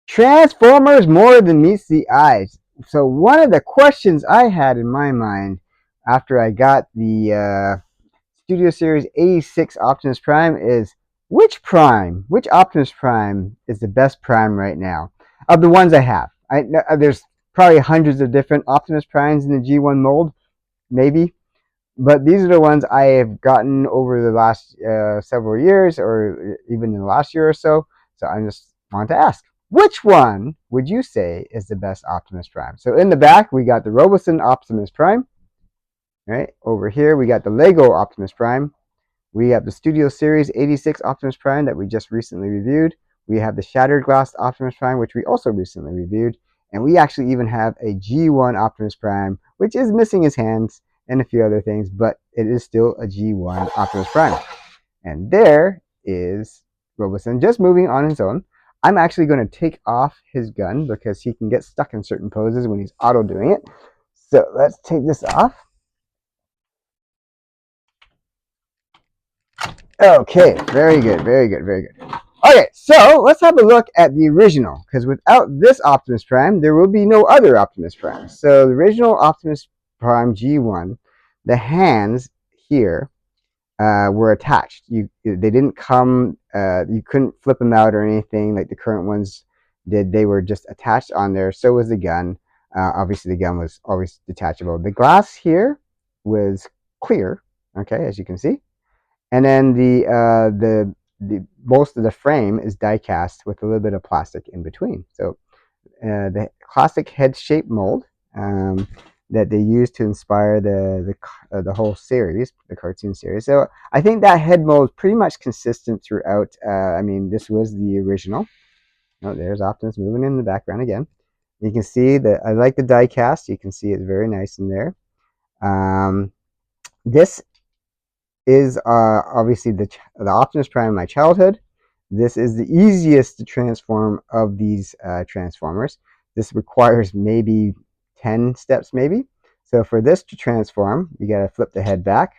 Transformers more than meets the eyes. So one of the questions I had in my mind after I got the Studio Series 86 Optimus Prime is which Optimus Prime is the best Prime right now of the ones I have? There's probably hundreds of different Optimus Primes in the G1 mold, maybe, but these are the ones I have gotten over the last several years, or even in the last year or so. So I just want to ask, which one would you say is the best Optimus Prime? So in the back, we got the Robosen Optimus Prime. Right over here, we got the Lego Optimus Prime. We have the Studio Series 86 Optimus Prime that we just recently reviewed. We have the Shatterglass Optimus Prime, which we also recently reviewed. And we actually even have a G1 Optimus Prime, which is missing his hands and a few other things, but it is still a G1 Optimus Prime. And there is Robosen just moving on his own. I'm actually going to take off his gun because he can get stuck in certain poses when he's auto doing it. So let's take this off. Okay, very good, very good, very good. Okay, so let's have a look at the original, because without this Optimus Prime, there will be no other Optimus Prime. So the original Optimus Prime G1, the hands here were attached. They didn't come. You couldn't flip them out or anything like the current ones did. They were just attached on there. So was the gun. Obviously, the gun was always detachable. The glass here was clear. Okay, as you can see. And then the most of the frame is die cast with a little bit of plastic in between. So the classic head shape mold that they used to inspire the whole series, the cartoon series. So I think that head mold is pretty much consistent throughout. I mean, this was the original. Oh, there's Optimus moving in the background again. You can see that I like the die cast. You can see it's very nice in there. This is obviously the Optimus Prime in my childhood. This is the easiest to transform of these transformers. This requires maybe 10 steps maybe. So for this to transform, you got to flip the head back,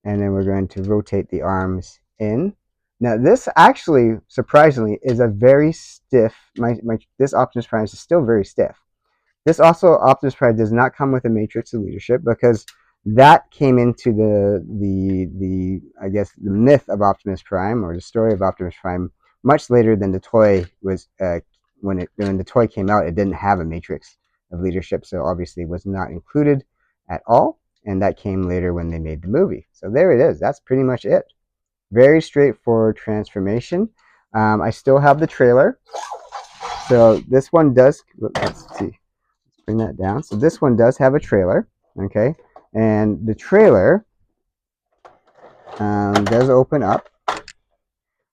and then we're going to rotate the arms in. Now this actually, surprisingly, is a very stiff, this Optimus Prime is still very stiff. This also, Optimus Prime does not come with a matrix of leadership, because that came into the I guess the myth of Optimus Prime, or the story of Optimus Prime, much later than the toy was. When the toy came out, it didn't have a matrix of leadership, so obviously it was not included at all, and that came later when they made the movie. So there it is. That's pretty much it. Very straightforward transformation. I still have the trailer, so this one does. Let's see. Bring that down. So this one does have a trailer, okay, and the trailer does open up.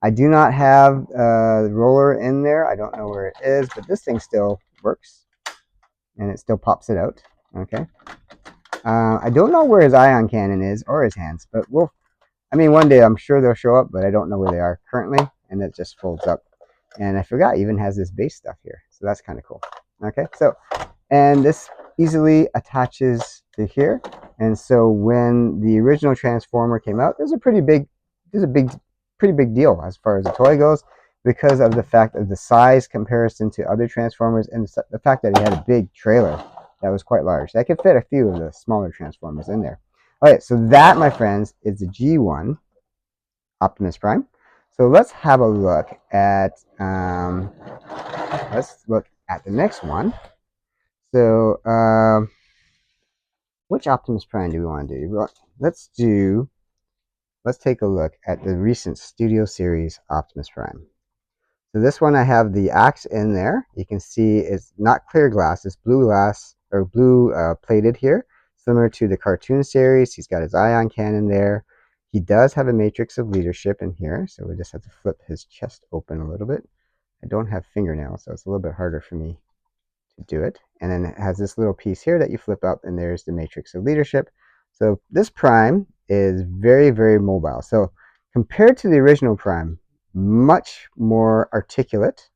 I do not have the roller in there. I don't know where it is, but this thing still works, and it still pops it out, okay. I don't know where his ion cannon is or his hands, but I mean, one day I'm sure they'll show up, but I don't know where they are currently, and it just folds up. And I forgot, it even has this base stuff here, so that's kind of cool. Okay, so, and this easily attaches to here, and so when the original Transformer came out, there's a pretty big deal as far as the toy goes, because of the fact of the size comparison to other Transformers, and the fact that it had a big trailer that was quite large. That could fit a few of the smaller Transformers in there. All right, so that, my friends, is the G1 Optimus Prime. So let's have a look at the next one. So which Optimus Prime do we want to do? Well, let's take a look at the recent Studio Series Optimus Prime. So this one, I have the axe in there. You can see it's not clear glass, it's blue glass, or blue plated here, similar to the cartoon series. He's got his ion cannon there. He does have a matrix of leadership in here, so we just have to flip his chest open a little bit. I don't have fingernails, so it's a little bit harder for me to do it. And then it has this little piece here that you flip up, and there's the matrix of leadership. So this Prime is very, very mobile. So compared to the original Prime, much more articulate.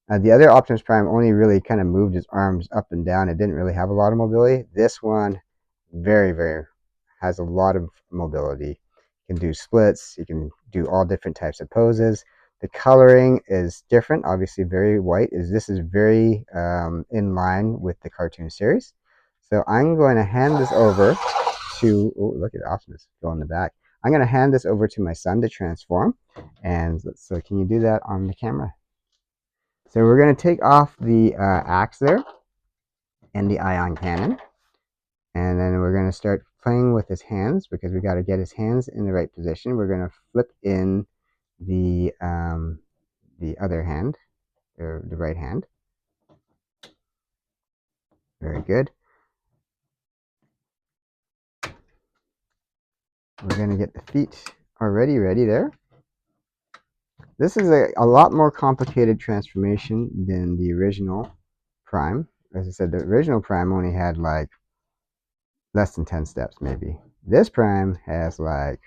The other Optimus Prime only really kind of moved his arms up and down. It didn't really have a lot of mobility. This one, very, very, has a lot of mobility. You can do splits. You can do all different types of poses. The coloring is different, obviously very white. This is very in line with the cartoon series. So I'm going to hand this over to, oh, look at Optimus go in the back. I'm going to hand this over to my son to transform. And so can you do that on the camera? So we're going to take off the axe there and the ion cannon. And then we're going to start playing with his hands because we got to get his hands in the right position. We're going to flip in the other hand, or the right hand. Very good. We're going to get the feet already ready there. This is a lot more complicated transformation than the original Prime. As I said, the original Prime only had like less than 10 steps maybe. This Prime has like,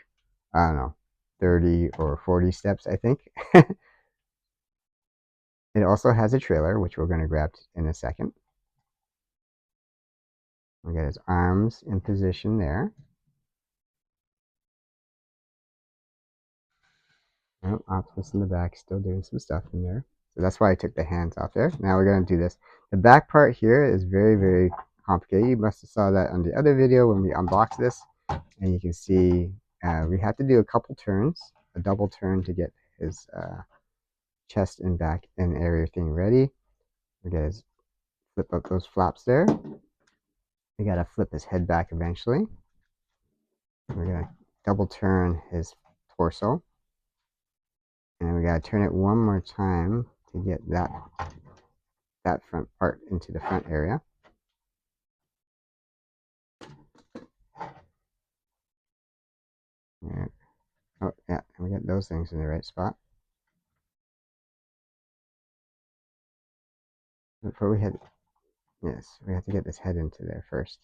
I don't know, 30 or 40 steps, I think. It also has a trailer, which we're going to grab in a second. We got his arms in position there. Oh, Optimus in the back, still doing some stuff in there. So that's why I took the hands off there. Now we're going to do this. The back part here is very, very complicated. You must have saw that on the other video when we unboxed this. And you can see we have to do a couple turns, a double turn to get his chest and back and everything ready. We got to flip up those flaps there. We got to flip his head back eventually. We're going to double turn his torso. And we got to turn it one more time to get that front part into the front area. Yeah. Oh, yeah, and we got those things in the right spot. Before we head, yes, we have to get this head into there first.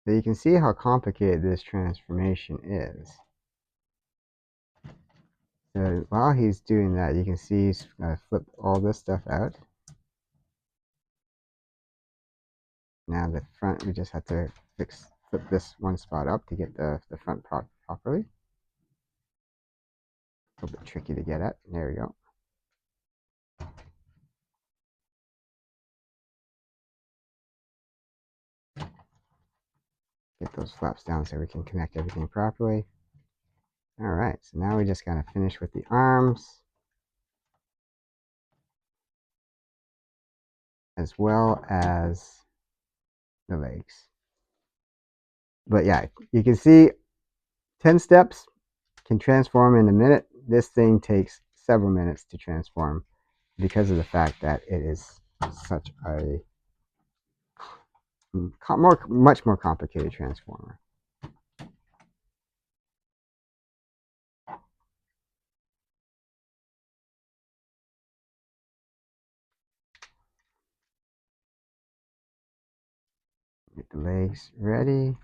So you can see how complicated this transformation is. So while he's doing that, you can see he's going to flip all this stuff out. Now the front, we just have to flip this one spot up to get the front properly. A little bit tricky to get at. There we go. Get those flaps down so we can connect everything properly. Alright, so now we just gotta finish with the arms, as well as the legs. But yeah, you can see 10 steps can transform in a minute. This thing takes several minutes to transform because of the fact that it is such a much more complicated transformer. Get the legs ready.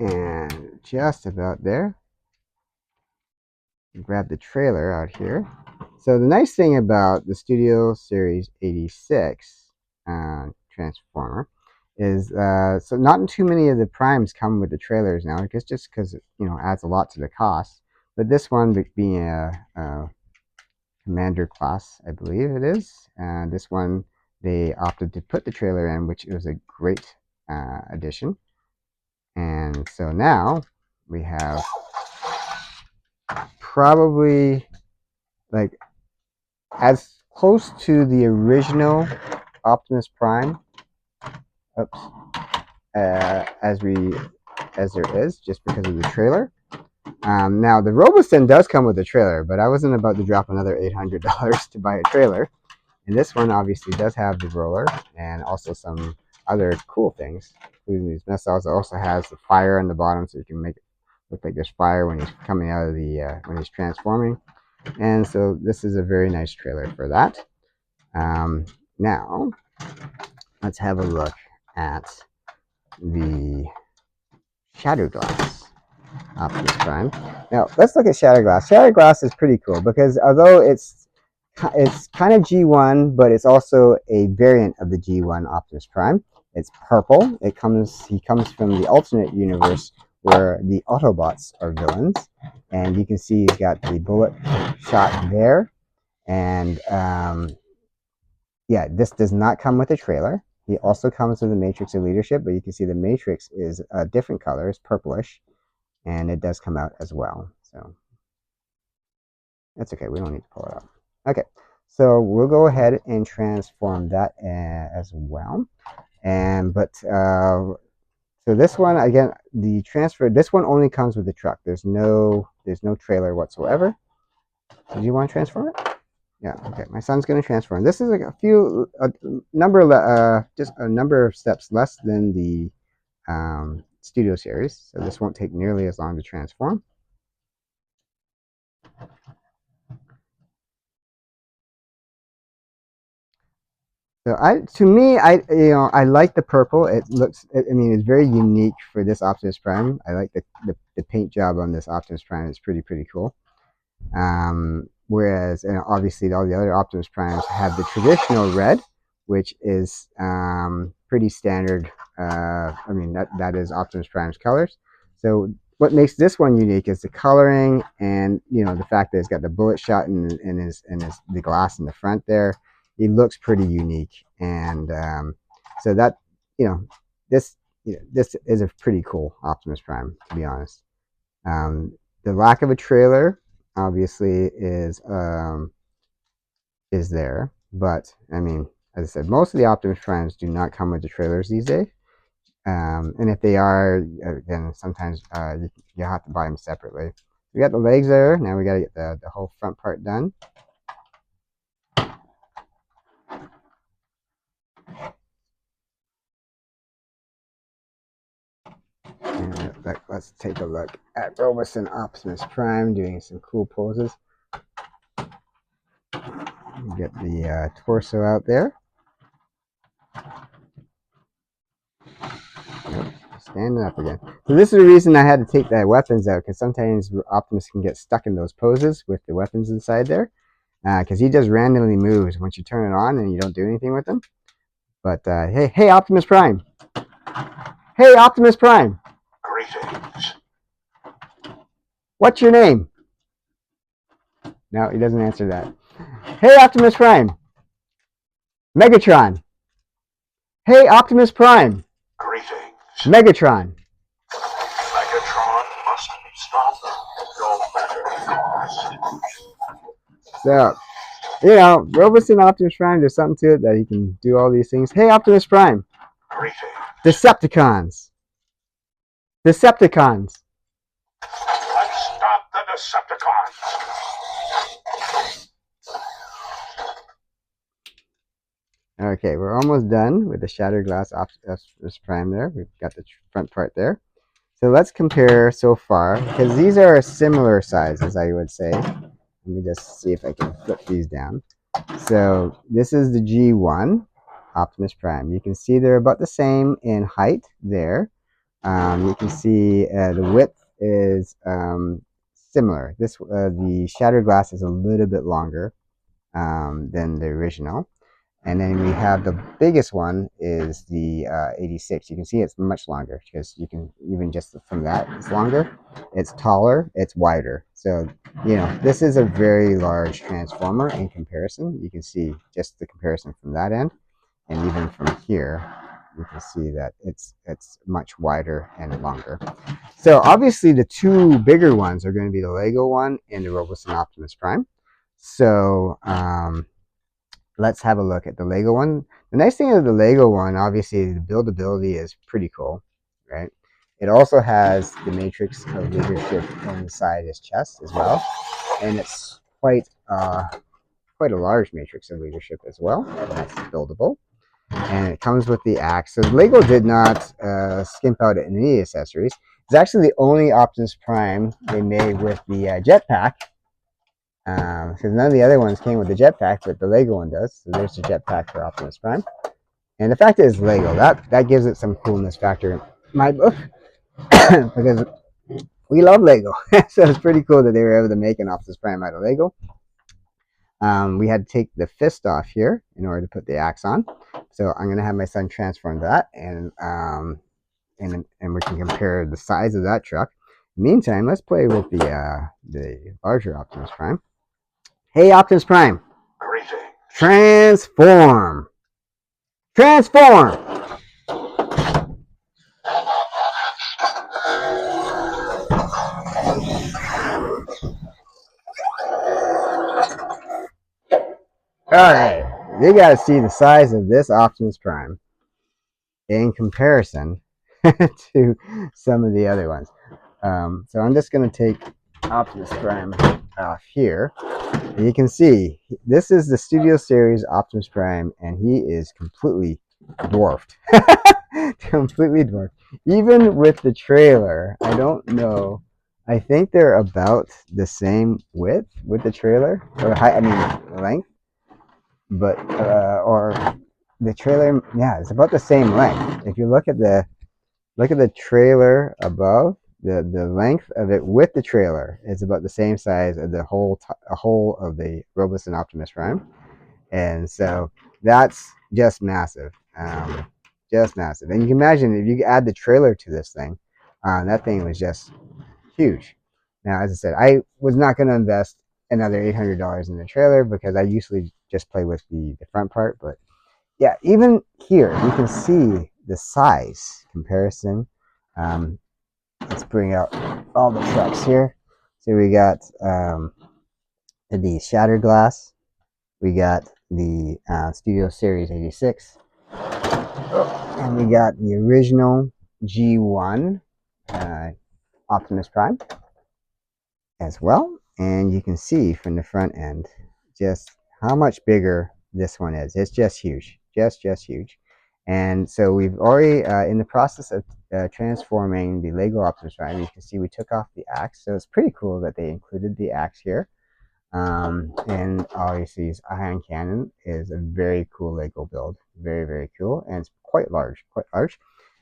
And just about there. Grab the trailer out here. So the nice thing about the Studio Series 86 Transformer is so not too many of the primes come with the trailers now, just because it adds a lot to the cost. But this one being a Commander class, I believe it is, and this one they opted to put the trailer in, which was a great addition. And so now we have probably like as close to the original Optimus Prime, oops, as there is, just because of the trailer. Now the Robosen does come with a trailer, but I wasn't about to drop another $800 to buy a trailer. And this one obviously does have the roller and also some other cool things, including these missiles. It also has the fire on the bottom, so you can make it look like there's fire when he's coming out of the when he's transforming. And so this is a very nice trailer for that. Now let's have a look at the Shatterglass Optimus Prime. Now, let's look at Shatterglass. Shatterglass is pretty cool because although it's kind of G1, but it's also a variant of the G1 Optimus Prime. It's purple. He comes from the alternate universe where the Autobots are villains, and you can see he's got the bullet shot there. And yeah, this does not come with a trailer. He also comes with a Matrix of Leadership, but you can see the Matrix is a different color, it's purplish, and it does come out as well. So that's okay. We don't need to pull it up. Okay, so we'll go ahead and transform that as well. So this one again, this one only comes with the truck. There's no trailer whatsoever. Did you want to transform it? Yeah. Okay. My son's going to transform. This is like just a number of steps less than the Studio series, so this won't take nearly as long to transform. So I like the purple. I mean, it's very unique for this Optimus Prime. I like the paint job on this Optimus Prime. It's pretty cool. Whereas, obviously, all the other Optimus Primes have the traditional red, which is pretty standard. I mean, that is Optimus Prime's colors. So what makes this one unique is the coloring, and the fact that it's got the bullet shot in the glass in the front there. It looks pretty unique, and so that this this is a pretty cool Optimus Prime, to be honest. The lack of a trailer obviously is there, but I mean, as I said, most of the Optimus Primes do not come with the trailers these days, and if they are, then sometimes you have to buy them separately. We got the legs there. Now we got to get the whole front part done. Let's take a look at Robosen Optimus Prime doing some cool poses. Get the torso out there. Standing up again. So this is the reason I had to take the weapons out, because sometimes Optimus can get stuck in those poses with the weapons inside there, because he just randomly moves once you turn it on and you don't do anything with him. But hey, Optimus Prime. Hey, Optimus Prime. Greetings. What's your name? No, he doesn't answer that. Hey, Optimus Prime. Megatron. Hey, Optimus Prime. Greetings. Megatron. Megatron must be stopped, no matter the cost. So, Robosen Optimus Prime, there's something to it that he can do all these things. Hey, Optimus Prime. Greetings. Decepticons. Decepticons. Let's stop the Decepticons. Okay, we're almost done with the Shatterglass Optimus Prime there. We've got the front part there. So let's compare so far, because these are similar sizes, I would say. Let me just see if I can flip these down. So this is the G1 Optimus Prime. You can see they're about the same in height there. You can see the width is similar. The Shatterglass is a little bit longer than the original. And then we have the biggest one is the 86. You can see it's much longer, because you can, even just from that, it's longer, it's taller, it's wider. So, this is a very large transformer in comparison. You can see just the comparison from that end, and even from here, you can see that it's much wider and longer. So obviously the two bigger ones are going to be the Lego one and the Robosen Optimus Prime. So let's have a look at the Lego one. The nice thing of the Lego one, obviously, the buildability is pretty cool, right? It also has the Matrix of Leadership inside his chest as well, and it's quite a large Matrix of Leadership as well. That's buildable, and it comes with the axe. So Lego did not skimp out at any accessories. It's actually the only Optimus Prime they made with the jetpack. Because none of the other ones came with the jetpack, but the Lego one does. So there's the jetpack for Optimus Prime. And the fact that it's Lego, that gives it some coolness factor in my book because we love Lego. So it's pretty cool that they were able to make an Optimus Prime out of Lego. We had to take the fist off here in order to put the axe on. So I'm gonna have my son transform that, and we can compare the size of that truck. Meantime, let's play with the larger Optimus Prime. Hey, Optimus Prime, transform, transform. All right, you gotta see the size of this Optimus Prime in comparison to some of the other ones. So I'm just going to take Optimus Prime off here. And you can see this is the Studio Series Optimus Prime, and he is completely dwarfed. Completely dwarfed. Even with the trailer, I don't know. I think they're about the same width with the trailer, or height, I mean length, but or the trailer, yeah, it's about the same length. If you look at the trailer above, the length of it with the trailer is about the same size as the whole of the Robosen Optimus Prime, and so that's just massive, just massive. And you can imagine if you add the trailer to this thing, that thing was just huge. Now, as I said, I was not going to invest another $800 in the trailer because I usually just play with the front part, but yeah, even here you can see the size comparison. Um, let's bring out all the trucks here. So we got the Shatterglass, we got the Studio Series 86, and we got the original G1 uh, Optimus Prime as well. And you can see from the front end just how much bigger this one is. It's just huge, just huge. And so we've already in the process of transforming the Lego Optimus Prime. You can see we took off the axe, so it's pretty cool that they included the axe here. And obviously his ion cannon is a very cool Lego build, very cool, and it's quite large,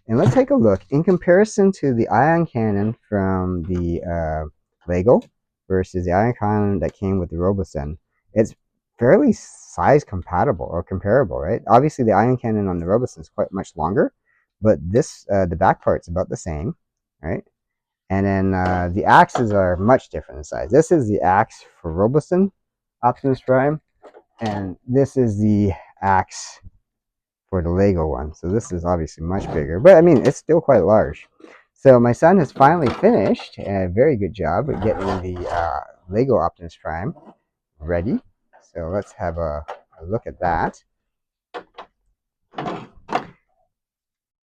And let's take a look in comparison to the ion cannon from the Lego versus the ion cannon that came with the Robosen. It's fairly size compatible or comparable, right? Obviously, the ion cannon on the Robosen is quite much longer, but this the back part's about the same, right? And then the axes are much different in size. This is the axe for Robosen Optimus Prime, and this is the axe for the Lego one. So this is obviously much bigger, but I mean, it's still quite large. So my son has finally finished, a very good job at getting the Lego Optimus Prime ready. So let's have a look at that.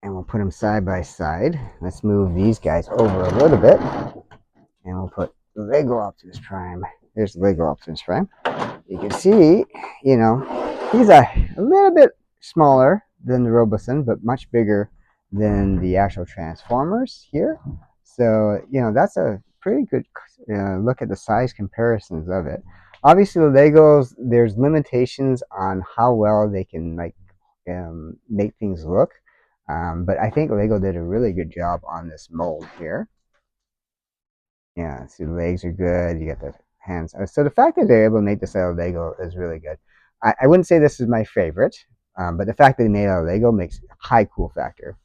And we'll put them side by side. Let's move these guys over a little bit. And we'll put the Lego Optimus Prime. There's the Lego Optimus Prime. You can see, you know, he's a little bit smaller than the Robosen, but much bigger than the actual Transformers here. So, you know, that's a pretty good look at the size comparisons of it. Obviously, the Legos, there's limitations on how well they can make things look. But I think Lego did a really good job on this mold here. Yeah, see the legs are good. You got the hands. So the fact that they're able to make this out of Lego is really good. I wouldn't say this is my favorite, but the fact that they made it out of Lego makes a high cool factor.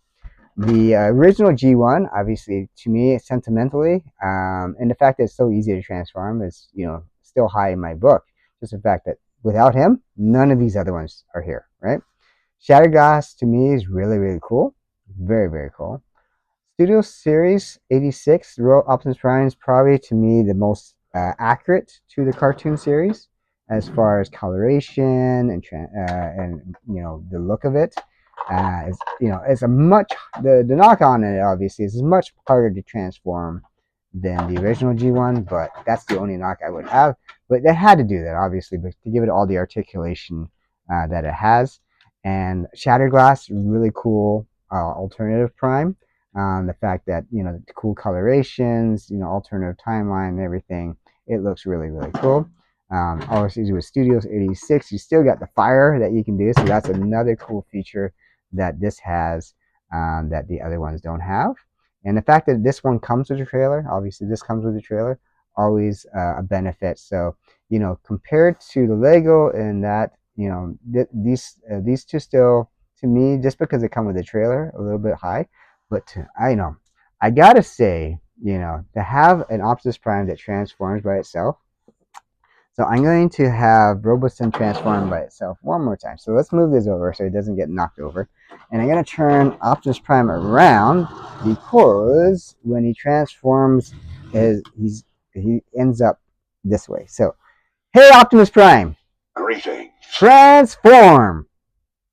The original G1, obviously, to me, sentimentally, and the fact that it's so easy to transform is, you know, still high in my book. Just the fact that without him, none of these other ones are here, right? Shatterglass to me is really cool. Very cool. Studio Series 86, Optimus Prime is probably to me the most accurate to the cartoon series as far as coloration and you know the look of it. It's, you know, it's a much the knock on it obviously is much harder to transform than the original G1, but that's the only knock I would have. But they had to do that obviously, but to give it all the articulation that it has. And Shatterglass, really cool alternative Prime. The fact that, you know, the cool colorations, you know, alternative timeline and everything, it looks really cool. Obviously with Studios 86, you still got the fire that you can do, so that's another cool feature that this has that the other ones don't have. And the fact that this one comes with a trailer, obviously this comes with a trailer, always a benefit. So, you know, compared to the Lego and that, you know, these two still, to me, just because they come with a trailer, a little bit high. But I know, I gotta say, you know, to have an Optimus Prime that transforms by itself. So I'm going to have Robosen transform by itself one more time. So let's move this over so it doesn't get knocked over. And I'm going to turn Optimus Prime around because when he transforms, he ends up this way. So, hey Optimus Prime! Greetings. Transform!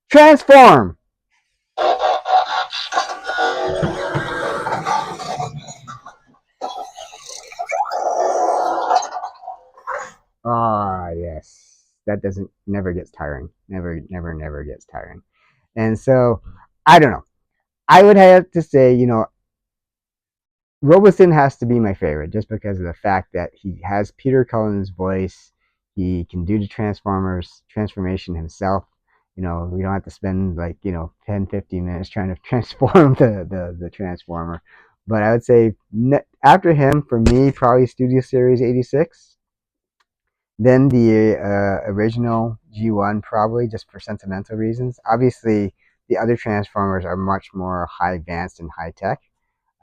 Transform! Ah, yes. That doesn't never gets tiring. Never gets tiring. And so, I don't know. I would have to say, you know, Robosen has to be my favorite just because of the fact that he has Peter Cullen's voice. He can do the Transformers transformation himself. You know, we don't have to spend like, you know, 10, 15 minutes trying to transform the Transformer. But I would say after him, for me, probably Studio Series 86. Then the original G1, probably just for sentimental reasons. Obviously, the other Transformers are much more high advanced and high tech.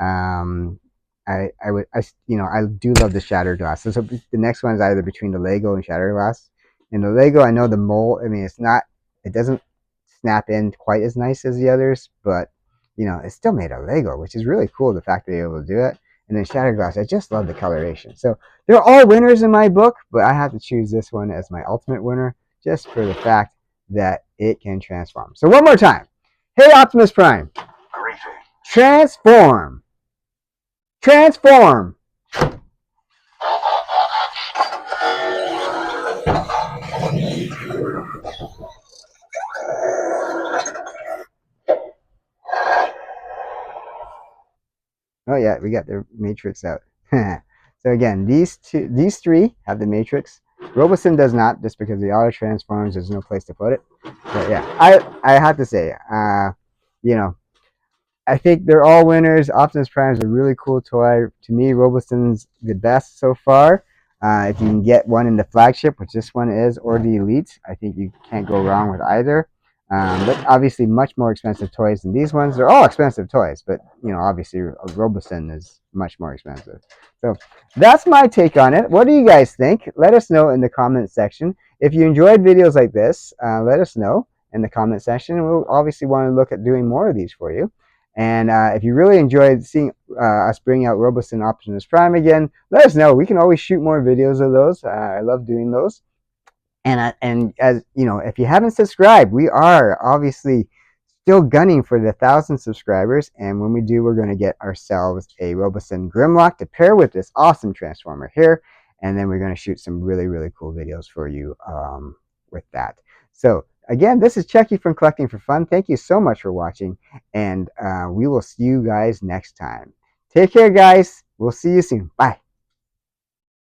Um, you know, I do love the Shatterglass. So the next one is either between the Lego and Shatterglass. And the Lego, I know the mold. I mean, it doesn't snap in quite as nice as the others, but you know, it's still made of Lego, which is really cool. The fact that they're able to do it. And then Shatterglass, I just love the coloration. So they're all winners in my book, but I have to choose this one as my ultimate winner just for the fact that it can transform. So one more time. Hey, Optimus Prime. Greetings. Transform. Transform! Oh yeah, we got the matrix out. So again, these three have the matrix. Robosen does not, just because the auto transforms. There's no place to put it. But yeah, I have to say, you know, I think they're all winners. Optimus Prime is a really cool toy. To me, Robosen's the best so far. If you can get one in the flagship, which this one is, or the elite, I think you can't go wrong with either. But obviously, much more expensive toys than these ones. They're all expensive toys, but you know, obviously, Robosen is much more expensive. So that's my take on it. What do you guys think? Let us know in the comment section. If you enjoyed videos like this, let us know in the comment section. We'll obviously want to look at doing more of these for you. And if you really enjoyed seeing us bring out Robosen Optimus Prime again, let us know. We can always shoot more videos of those. I love doing those. And as you know, if you haven't subscribed, we are obviously still gunning for the 1,000 subscribers. And when we do, we're going to get ourselves a Robosen Grimlock to pair with this awesome Transformer here. And then we're going to shoot some really cool videos for you with that. So again, this is Chucky from Collecting for Fun. Thank you so much for watching, and we will see you guys next time. Take care, guys. We'll see you soon. Bye.